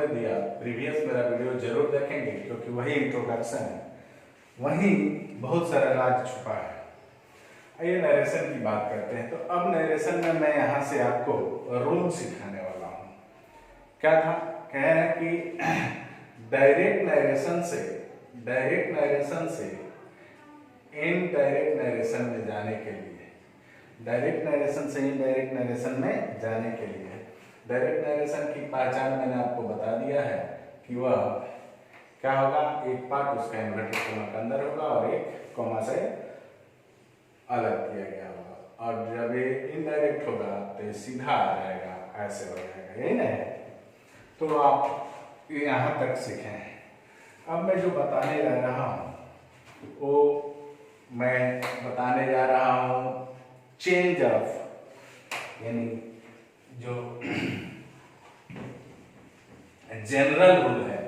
में दिया, प्रीवियस मेरा वीडियो जरूर देखेंगे क्योंकि वही इंट्रोडक्शन है, वहीं बहुत सारा राज छुपा है। आइए नरेशन की बात करते हैं। तो अब नरेशन में मैं यहाँ से आपको रूल सिखाने वाला हूँ। क्या था, कह रहे हैं कि डायरेक्ट नरेशन से इनडायरेक्ट नरेशन में जाने के लिए, डायरेक्ट नरेशन से इनडायरेक्ट नरेशन में जाने के लिए डायरेक्ट नरेशन की पहचान मैंने आपको बता दिया है कि वह क्या होगा, एक पार्ट उसका इन्वर्टेड कॉमा के अंदर होगा और एक कॉमा से अलग किया गया होगा, और जब ये इनडायरेक्ट होगा तो ये सीधा आ जाएगा, ऐसे हो जाएगा, यही ना है। तो आप यहाँ तक सीखें। अब मैं जो बताने जा रहा हूँ वो मैं बताने जा रहा हूँ चेंज ऑफ, यानी जो जनरल रूल है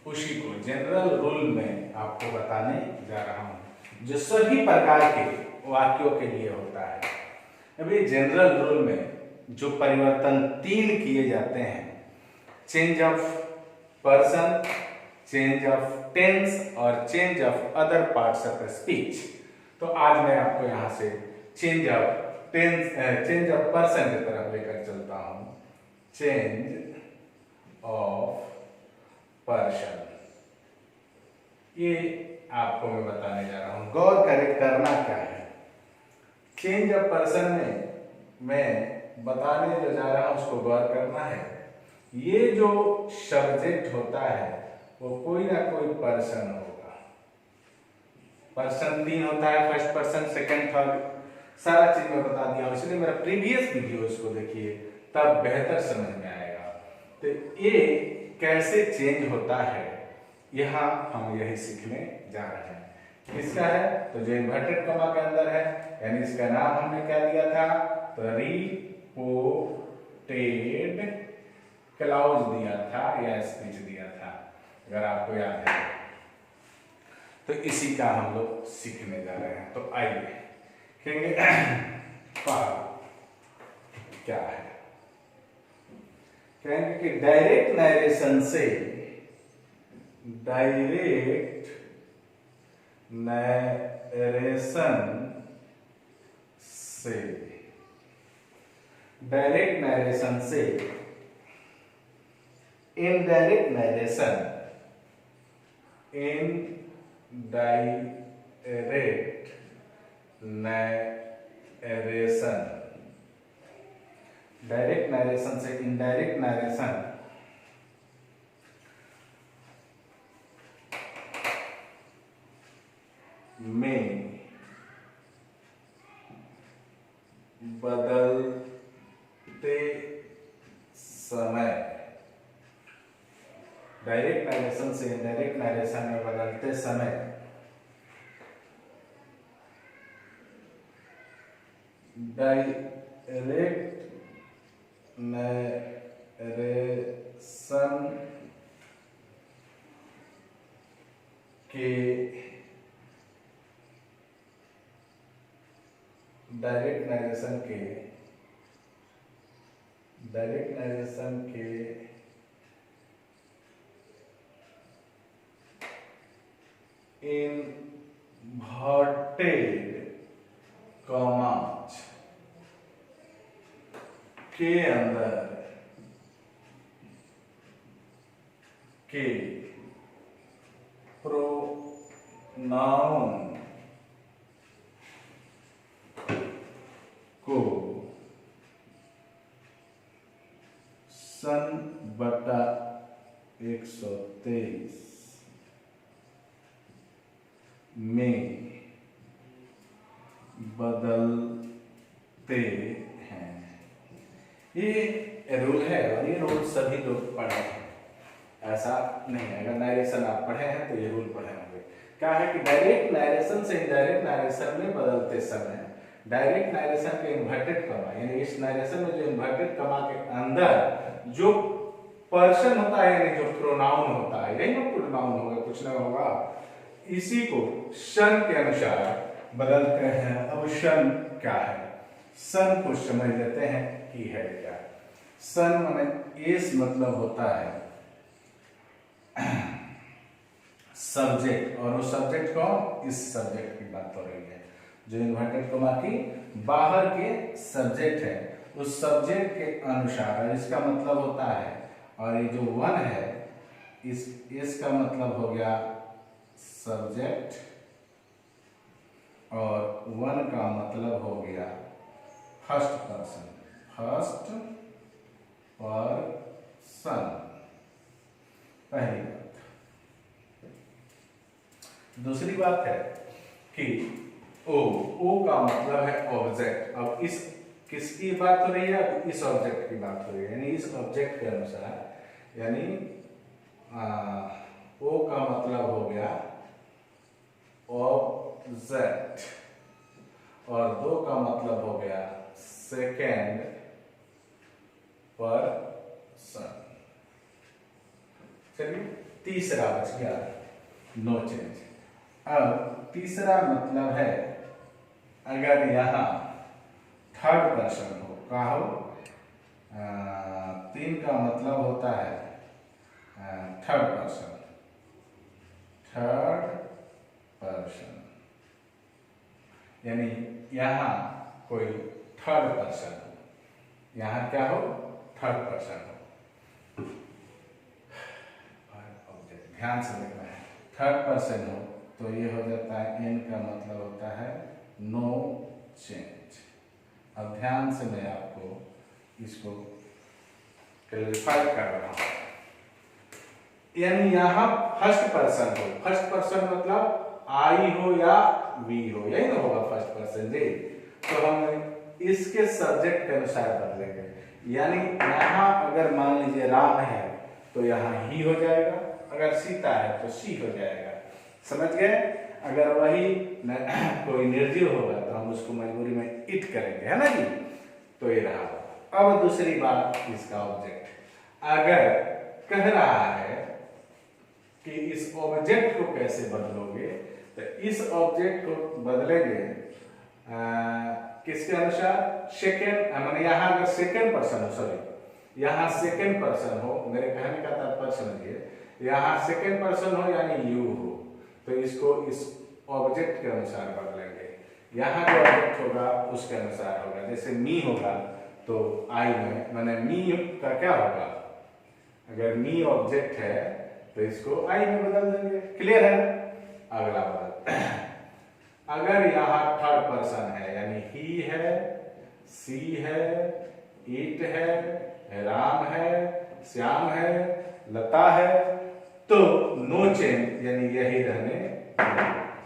उसी को जनरल रूल में आपको बताने जा रहा हूँ, जो सभी प्रकार के वाक्यों के लिए होता है। अभी जनरल रूल में जो परिवर्तन 3 किए जाते हैं, change of person, change of tense और change of other parts of speech. तो आज मैं आपको यहाँ से चेंज ऑफ पर्सन की तरफ लेकर चलता हूँ। चेंज ऑफ पर्सन, ये आपको मैं बताने जा रहा हूँ। गौर करना क्या है। चेंज ऑफ पर्सन में मैं बताने जो जा रहा हूँ उसको गौर करना है। ये जो सब्जेक्ट होता है वो कोई ना कोई पर्सन होगा। पर्सन 3 होता है, फर्स्ट पर्सन, सेकंड, थर्ड, सारा चीज मैं बता दिया हूं, इसलिए मेरा प्रीवियस वीडियो इसको देखिए, तब बेहतर समझ में आएगा। तो ये कैसे चेंज होता है यहाँ हम यही सीखने जा रहे हैं। किसका है, तो जो इन्वर्टेड कॉमा के अंदर है, यानी इसका नाम हमने क्या दिया था, तो रिपोर्टेड क्लाउज दिया था या स्पीच दिया था, अगर आपको याद है। तो इसी का हम लोग सीखने जा रहे हैं। तो आइए कहेंगे क्या है, कहेंगे कि डायरेक्ट नरेशन से इनडायरेक्ट नरेशन से इनडायरेक्ट नरेशन में बदलते समय, डायरेक्ट नरेशन से इनडायरेक्ट नरेशन में बदलते समय डायरेक्ट नरेशन के इन्वर्टेड कॉमास के अंदर के प्रोनाउन को सन बटा 123 में बदलते हैं। ये रूल है और ये रूल सभी लोग पढ़े हैं, ऐसा नहीं है। अगर नरेशन आप पढ़े हैं तो ये रूल पढ़े होंगे। क्या है कि डायरेक्ट नरेशन से इनडायरेक्ट नरेशन में बदलते समय डायरेक्ट नरेशन के इन्वर्टेड कॉमा, यानी इस नरेशन में जो इन्वर्टेड कॉमा के अंदर जो पर्सन होता है, यानी जो प्रोनाउन होता है, यही ना प्रोनाउन होगा, कुछ ना होगा, इसी को सन के अनुसार बदलते हैं। अब सन क्या है, सन को समझ लेते हैं कि है क्या। सन माने एस मतलब होता है सब्जेक्ट, और वो सब्जेक्ट कौन, इस सब्जेक्ट की बात हो रही है जो इन्वर्टेड कोमा की बाहर के सब्जेक्ट है, उस सब्जेक्ट के अनुसार। और इसका मतलब होता है, और ये जो वन है इसका मतलब हो गया सब्जेक्ट, और वन का मतलब हो गया फर्स्ट पर्सन, फर्स्ट पर्सन, पहली बात। दूसरी बात है कि ओ का मतलब है ऑब्जेक्ट। अब इस किसकी बात हो रही है, अब इस ऑब्जेक्ट की बात हो रही है, यानी इस ऑब्जेक्ट के अनुसार, यानी ओ का मतलब हो गया ऑब्जेक्ट, और दो का मतलब हो गया सेकेंड पर्सन। चलिए तीसरा बच गया, नो चेंज। अब तीसरा मतलब है अगर यहां थर्ड पर्सन हो, का हो, तीन का मतलब होता है थर्ड पर्सन, थर्ड पर्सन, यानी यहां कोई थर्ड पर्सन हो, यहां क्या हो, थर्ड पर्सन हो। ध्यान से देखना है, थर्ड पर्सन हो तो ये हो जाता है, एन का मतलब होता है नो चेंज। अब ध्यान से मैं आपको इसको क्लैरिफाई कर रहा हूं, यानी यहां फर्स्ट पर्सन हो, फर्स्ट पर्सन मतलब आई हो या वी हो, यही ना होगा फर्स्ट पर्सन जी। तो हम इसके सब्जेक्ट के अनुसार बदलेंगे, यानी यहां अगर मान लीजिए राम है तो यहां ही हो जाएगा, अगर सीता है तो सी हो जाएगा, समझ गए। अगर वही कोई निर्जीव होगा तो हम उसको मजबूरी में इट करेंगे, है ना जी। तो ये रहा। अब दूसरी बात, इसका ऑब्जेक्ट अगर कह रहा है कि इस ऑब्जेक्ट को कैसे बदलोगे, तो इस ऑब्जेक्ट को बदलेंगे किसके अनुसार, सेकेंड, मैंने यहाँ अगर सेकेंड पर्सन हो, सॉरी यहाँ सेकेंड पर्सन हो, मेरे कहने का तात्पर्य समझिए, यहाँ सेकेंड पर्सन हो यानी यू हो, तो इसको इस ऑब्जेक्ट के अनुसार बदलेंगे। यहाँ जो ऑब्जेक्ट होगा उसके अनुसार होगा, जैसे मी होगा तो आई में, मैंने मी का क्या होगा, अगर मी ऑब्जेक्ट है तो इसको आई में बदल देंगे, क्लियर है। अगला बदल, अगर यहाँ थर्ड पर्सन है यानी ही है, सी है, इट है, राम है, श्याम है, लता है, तो नो चेंज, यानी यही रहने,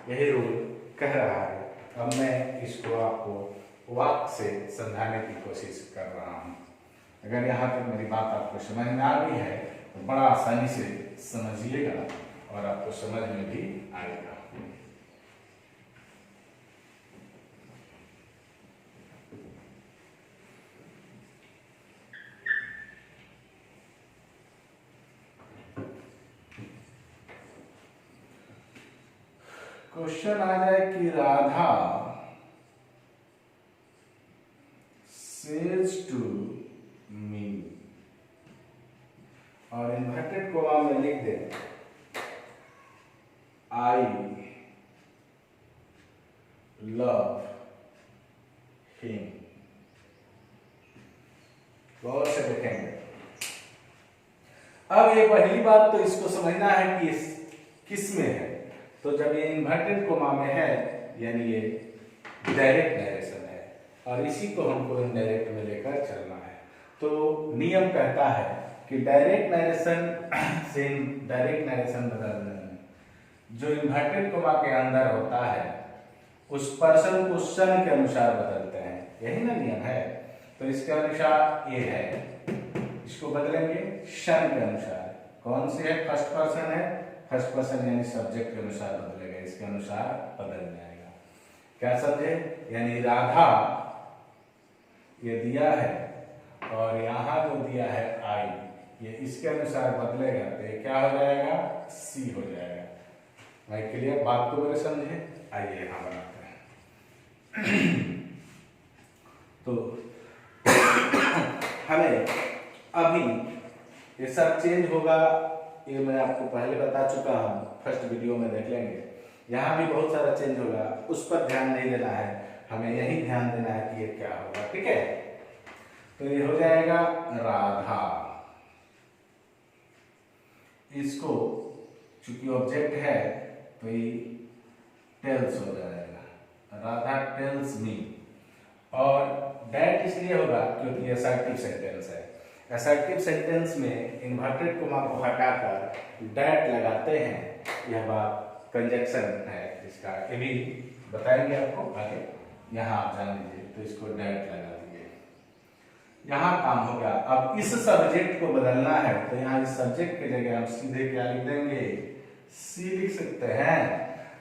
यही रूल कह रहा है। अब मैं इसको आपको वाक्य से समझाने की कोशिश कर रहा हूं। अगर यहाँ तक मेरी बात आपको समझ में आ गई है तो बड़ा आसानी से समझिएगा और आपको समझ में भी आएगा। क्वेश्चन आ जाए कि राधा सेज टू मी, और इन्वर्टेड कोमा में लिख दे आई लव हिम। गौर से देखेंगे। अब ये पहली बात तो इसको समझना है कि किस में है, तो जब ये इन्वर्टेड कोमा में है यानी ये डायरेक्ट नरेशन है, और इसी को हमको इनडायरेक्ट में लेकर चलना है। तो नियम कहता है कि डायरेक्ट नरेशन से डायरेक्ट नरेशन बदलने में जो इन्वर्टेड कोमा के अंदर होता है उस पर्सन को सन के अनुसार बदलते हैं, यही ना नियम है। तो इसके अनुसार ये है, इसको बदलेंगे शन के अनुसार। कौन से है, फर्स्ट पर्सन है, फर्स्ट पर्सन यानी सब्जेक्ट के अनुसार बदलेगा, इसके अनुसार बदल जाएगा। क्या समझे, यानी राधा ये दिया है और यहाँ जो दिया है आई, ये इसके अनुसार बदलेगा तो ये क्या हो जाएगा, सी हो जाएगा। भाई क्लियर, बात को मेरे समझे। आइए यहाँ बनाते हैं। तो हमें अभी ये सब चेंज होगा ये मैं आपको पहले बता चुका हूँ, फर्स्ट वीडियो में देख लेंगे। यहाँ भी बहुत सारा चेंज होगा, उस पर ध्यान नहीं देना है, हमें यही ध्यान देना है कि ये क्या होगा। ठीक है, तो ये हो जाएगा राधा। इसको चूंकि ऑब्जेक्ट है तो ये टेल्स हो जाएगा, राधा टेल्स मी। और डैट इसलिए होगा क्योंकि असर्टिव सेंटेंस है। असर्टिव सेंटेंस में इन्वर्टेड कोमा को हटाकर डैट लगाते हैं, यह बात कंजक्शन है इसका, ये भी बताएंगे आपको आगे। यहाँ आप जान लीजिए, तो इसको डैट लगा दीजिए, यहाँ काम हो गया। अब इस सब्जेक्ट को बदलना है तो यहाँ इस सब्जेक्ट की जगह हम सीधे क्या लिख देंगे, सी लिख सकते हैं।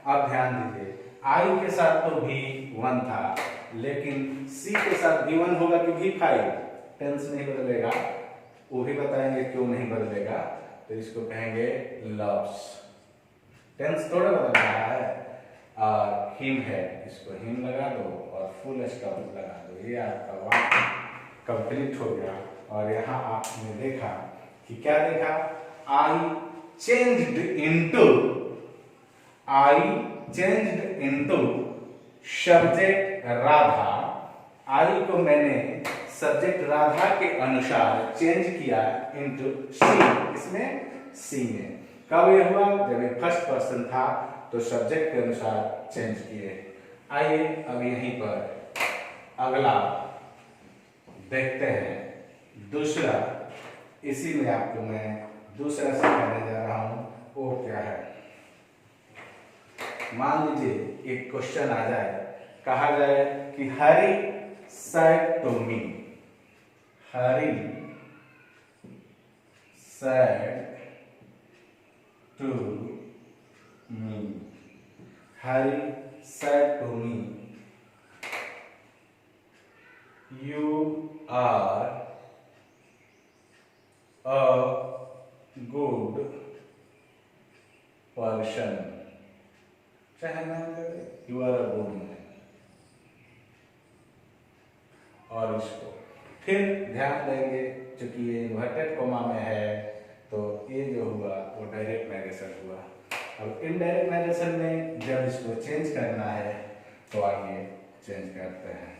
अब ध्यान दीजिए, आई के साथ तो भी 1 था, लेकिन सी के साथ भी 1 होगा कि भी 5, टेंस नहीं बदलेगा, वो भी बताएंगे क्यों नहीं बदलेगा। तो इसको कहेंगे लव्स, टेंस थोड़ा बदल रहा है। और हिम है, इसको हिम लगा दो और फुल स्टॉप लगा दो, ये आपका वाक्य कंप्लीट हो गया। और यहाँ आपने देखा कि क्या देखा, I changed into subject Radha. I को मैंने सब्जेक्ट राधा के अनुसार चेंज किया इनटू सी, इसमें सी में। कब ये हुआ, जब ये फर्स्ट पर्सन था तो सब्जेक्ट के अनुसार चेंज किए। आइए अब यहीं पर अगला देखते हैं, दूसरा। इसी में आपको मैं दूसरा सिखाने जा रहा हूं, वो क्या है। मान लीजिए एक क्वेश्चन आ जाए, कहा जाए कि हरी said to me, Hari said to me, Hari said to me, you are a good person, चाहे नाम दे, you are a good man। और इसको फिर ध्यान देंगे, चूंकि ये इन्वर्टेड कोमा में है तो ये जो हुआ वो डायरेक्ट नरेशन हुआ। अब इनडायरेक्ट नरेशन में जब इसको चेंज करना है तो आगे चेंज करते हैं।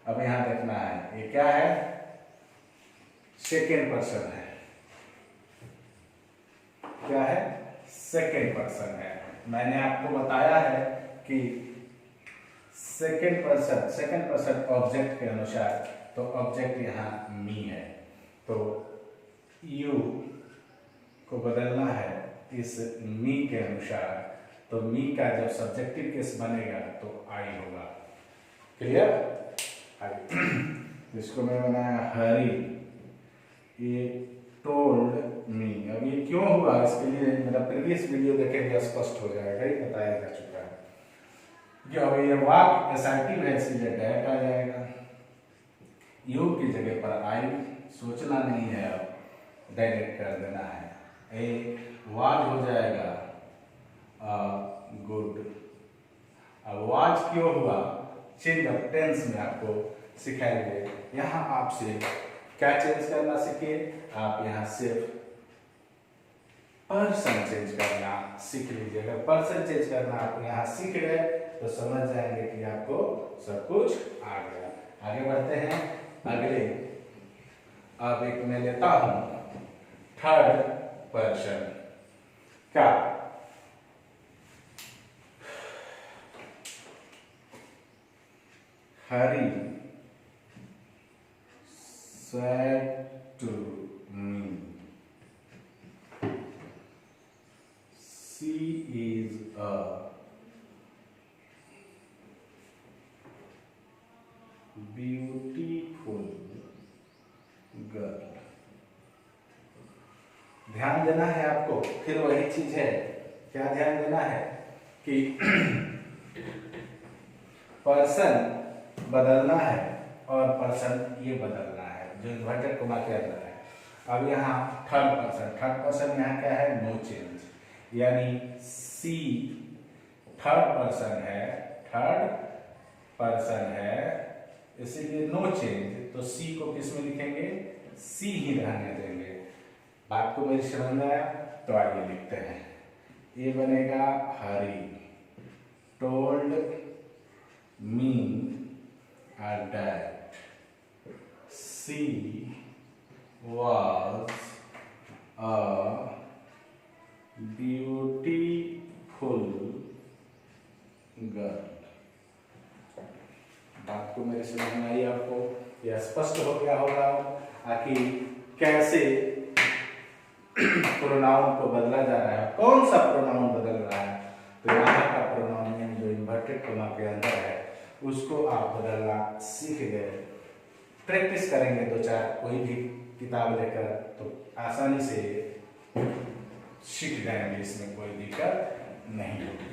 अब यहाँ देखना है, ये क्या है, सेकेंड पर्सन है। क्या है, सेकेंड पर्सन है। मैंने आपको बताया है कि सेकेंड पर्सन ऑब्जेक्ट के अनुसार, तो ऑब्जेक्ट यहाँ मी है, तो यू को बदलना है इस मी के अनुसार। तो मी का जब सब्जेक्टिव केस बनेगा तो आई होगा। क्लियर, इसको मैं बनाया हरी, ये टोल्ड मी। अब ये क्यों हुआ, इसके लिए मेरा प्रीवियस वीडियो देखेंगे, स्पष्ट हो जाएगा, ये बताया जा चुका है। अब ये वाक्य असर्टिव है, इसलिए डैट आ जाएगा। यू की जगह पर आई, सोचना नहीं है, अब डायरेक्ट कर देना है। ए वाज हो जाएगा गुड। अब वाज क्यों हुआ, चेंज ऑफ टेंस में आपको सिखाएंगे। यहाँ आपसे क्या चेंज करना सीखिए, आप यहाँ सिर्फ पर्सन चेंज करना सीख लीजिए। अगर पर्सन चेंज करना आप यहाँ सीख गए तो समझ जाएंगे कि आपको सब कुछ आ गया। आगे बढ़ते हैं अगले। अब एक मैं लेता हूं थर्ड पर्सन का, हरी said to me, she is a beautiful girl। ध्यान देना है आपको, फिर वही चीज है, क्या ध्यान देना है कि पर्सन बदलना है और पर्सन ये बदलना है जो इन्वर्टेड कोमा के अंदर है। अब यहाँ थर्ड पर्सन यहाँ क्या है, नो चेंज, यानी सी थर्ड पर्सन है इसीलिए नो चेंज। तो सी को किस में लिखेंगे, सी ही रहने देंगे। बात को मेरी समझ में आया? तो आगे लिखते हैं, ये बनेगा Hari told me that she was a beautiful girl। बात को मेरे समझ में आई आपको? यह स्पष्ट हो गया होगा आखिर कैसे प्रोनाउन को बदला जा रहा है, कौन सा प्रोनाउन बदल रहा है। तो यहाँ का प्रोनाउन जो इन्वर्टेड कॉमा के अंदर है उसको आप बदलना सीख गए। प्रैक्टिस करेंगे दो चार कोई भी किताब लेकर तो आसानी से सीख जाएंगे, इसमें कोई दिक्कत नहीं होगी।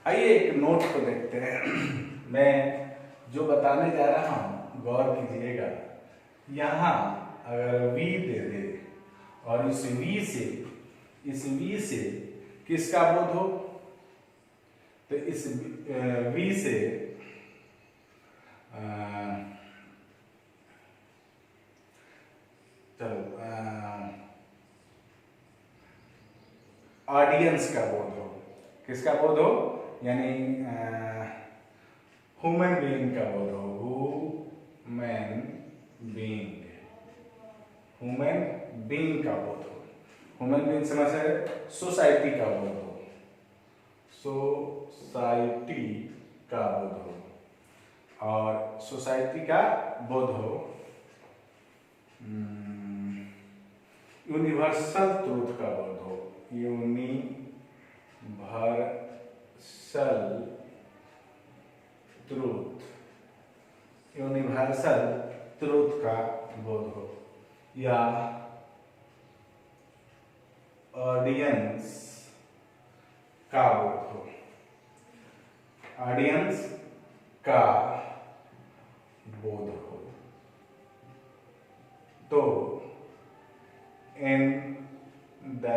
आइए एक नोट को देखते हैं। मैं जो बताने जा रहा हूं गौर कीजिएगा। यहां अगर वी दे दे और इस वी से किसका बोध हो, तो इस वी से चलो ऑडियंस का बोध हो। किसका बोध हो? यानी ह्यूमन बीइंग का बोध हो। ह्यूमन बीइंग का बोध हो। ह्यूमन बीइंग समझ है? सोसाइटी का बोध हो। सोसाइटी का बोध हो। और सोसाइटी का बोध हो यूनिवर्सल ट्रूथ का बोध हो। यूनिवर्सल ट्रूथ का बोध हो, या ऑडियंस का बोध हो। ऑडियंस का बोध हो तो इनडायरेक्ट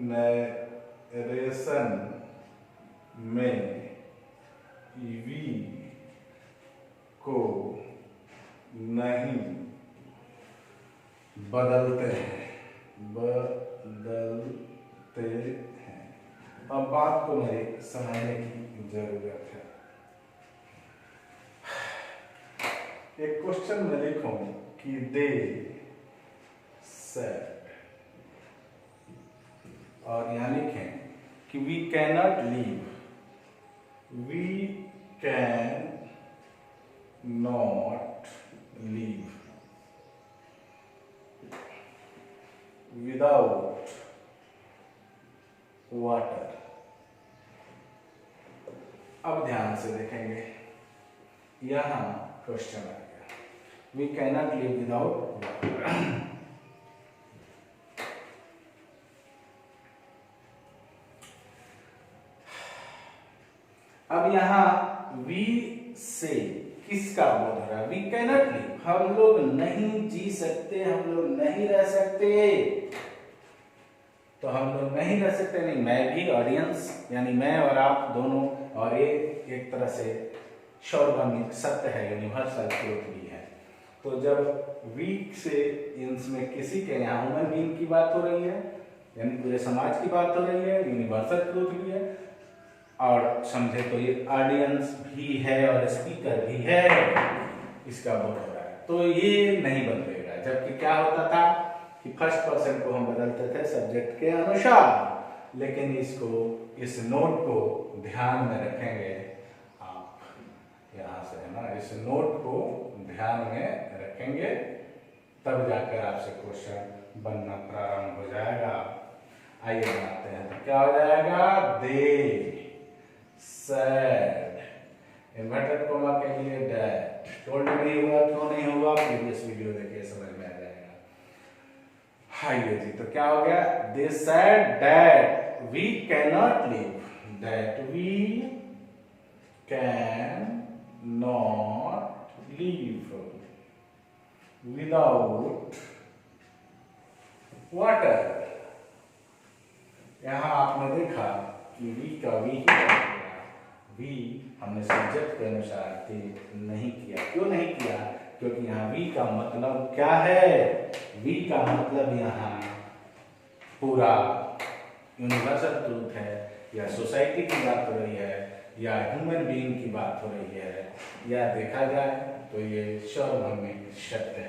नरेशन में वी को नहीं बदलते हैं। अब बात को मेरे समझने की जरूरत है। एक क्वेश्चन में लिखूं कि दे सेड, और यहां लिखें कि we cannot leave, we can not leave without water. अब ध्यान से देखेंगे, यहां क्वेश्चन आ गया, we cannot live without water. अब यहां वी से किसका बोध हो रहा है? वी कैनॉट लिव, हम लोग नहीं जी सकते, हम लोग नहीं रह सकते। तो हम लोग नहीं रह सकते, नहीं मैं भी, ऑडियंस यानी मैं और आप दोनों, और ये एक तरह से सर्वभौमिक सत्य है, यूनिवर्सल ट्रूथ भी है। तो जब वीक से इसमें किसी के यहाँ ह्यूमन बीइंग की बात हो रही है, यानी पूरे समाज की बात हो रही है, यूनिवर्सल ट्रूथ भी है, और समझे तो ये ऑडियंस भी है और स्पीकर भी है, इसका बोध हो रहा है। तो ये नहीं बदलेगा। जबकि क्या होता था कि फर्स्ट पर्सन को हम बदलते थे सब्जेक्ट के अनुसार, लेकिन इसको, इस नोट को ध्यान में रखेंगे आप, यहाँ से है ना, इस नोट को ध्यान में रखेंगे तब जाकर आपसे क्वेश्चन बनना प्रारंभ हो जाएगा। आइए बनाते हैं। तो क्या हो जाएगा? दे सेड, इन्वर्टेड कॉमा के लिए दैट, टोल्ड नहीं हुआ, क्यों नहीं हुआ? प्रीवियस वीडियो देखिए, समझ में आ जाएगा। हाँ ये जी, तो क्या हो गया? They said that we cannot live, that we cannot live without water। यहां आपने देखा कि वी का वी ही बन गया। वी हमने सब्जेक्ट के अनुसार नहीं किया। क्यों नहीं किया? क्योंकि यहाँ वी का मतलब क्या है? वी का मतलब यहाँ पूरा यूनिवर्सल ट्रूथ है, या सोसाइटी की बात हो रही है, या ह्यूमन बीइंग की बात हो रही है, या देखा जाए तो ये सर्वभौमिक सत्य है।